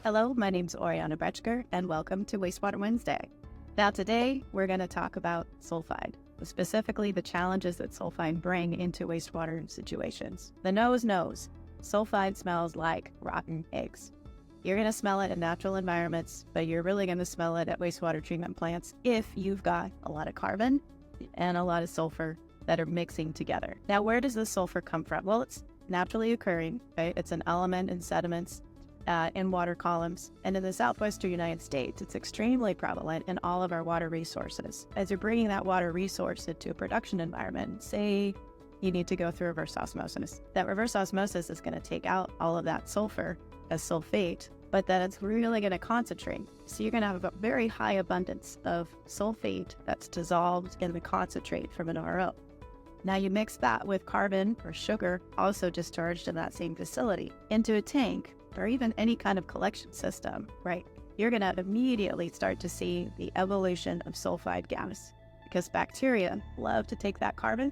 Hello, my name's Oriana Bretschker, and welcome to Wastewater Wednesday. Now today, we're going to talk about sulfide, specifically the challenges that sulfide bring into wastewater situations. The nose knows, sulfide smells like rotten eggs. You're going to smell it in natural environments, but you're really going to smell it at wastewater treatment plants if you've got a lot of carbon and a lot of sulfur that are mixing together. Now, where does this sulfur come from? Well, it's naturally occurring, right? It's an element in sediments, in water columns, and in the southwestern United States, it's extremely prevalent in all of our water resources. As you're bringing that water resource into a production environment, say you need to go through reverse osmosis. That reverse osmosis is going to take out all of that sulfur as sulfate, but then it's really going to concentrate. So you're going to have a very high abundance of sulfate that's dissolved in the concentrate from an RO. Now you mix that with carbon or sugar, also discharged in that same facility, into a tank or even any kind of collection system, right? You're going to immediately start to see the evolution of sulfide gas, because bacteria love to take that carbon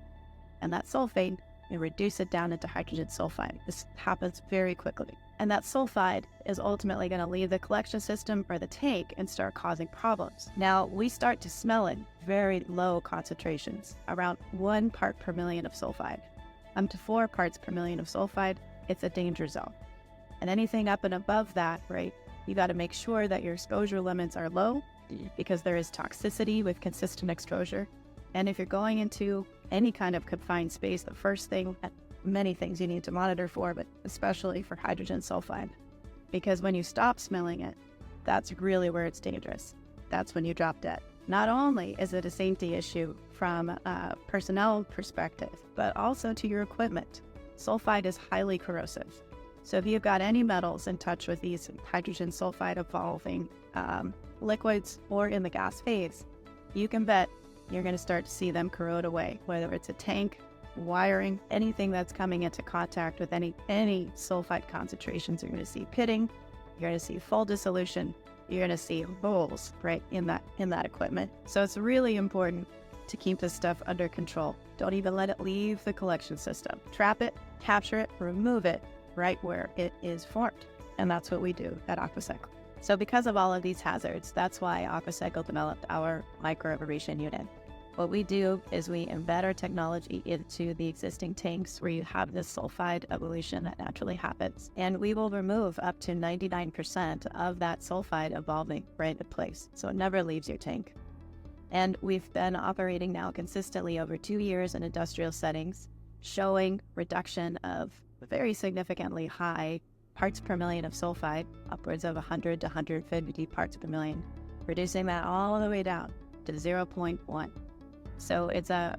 and that sulfate and reduce it down into hydrogen sulfide. This happens very quickly. And that sulfide is ultimately going to leave the collection system or the tank and start causing problems. Now, we start to smell it very low concentrations, around 1 part per million of sulfide. Up to 4 parts per million of sulfide, it's a danger zone. And anything up and above that, right, you got to make sure that your exposure limits are low, because there is toxicity with consistent exposure. And if you're going into any kind of confined space, the first thing, many things you need to monitor for, but especially for hydrogen sulfide, because when you stop smelling it, that's really where it's dangerous. That's when you drop dead. Not only is it a safety issue from a personnel perspective, but also to your equipment. Sulfide is highly corrosive. So if you've got any metals in touch with these hydrogen sulfide evolving liquids or in the gas phase, you can bet you're going to start to see them corrode away, whether it's a tank, wiring, anything that's coming into contact with any sulfide concentrations. You're going to see pitting, you're going to see full dissolution, you're going to see holes right in that equipment. So it's really important to keep this stuff under control. Don't even let it leave the collection system. Trap it, capture it, remove it right where it is formed. And that's what we do at Aquacycl. So because of all of these hazards, that's why Aquacycl developed our Micro-Aeration unit. What we do is we embed our technology into the existing tanks where you have this sulfide evolution that naturally happens. And we will remove up to 99% of that sulfide evolving right in place. So it never leaves your tank. And we've been operating now consistently over 2 years in industrial settings, showing reduction of very significantly high parts per million of sulfide, upwards of 100 to 150 parts per million, reducing that all the way down to 0.1. So it's a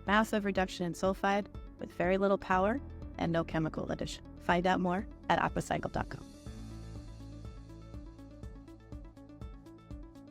massive reduction in sulfide with very little power and no chemical addition. Find out more at aquacycl.com.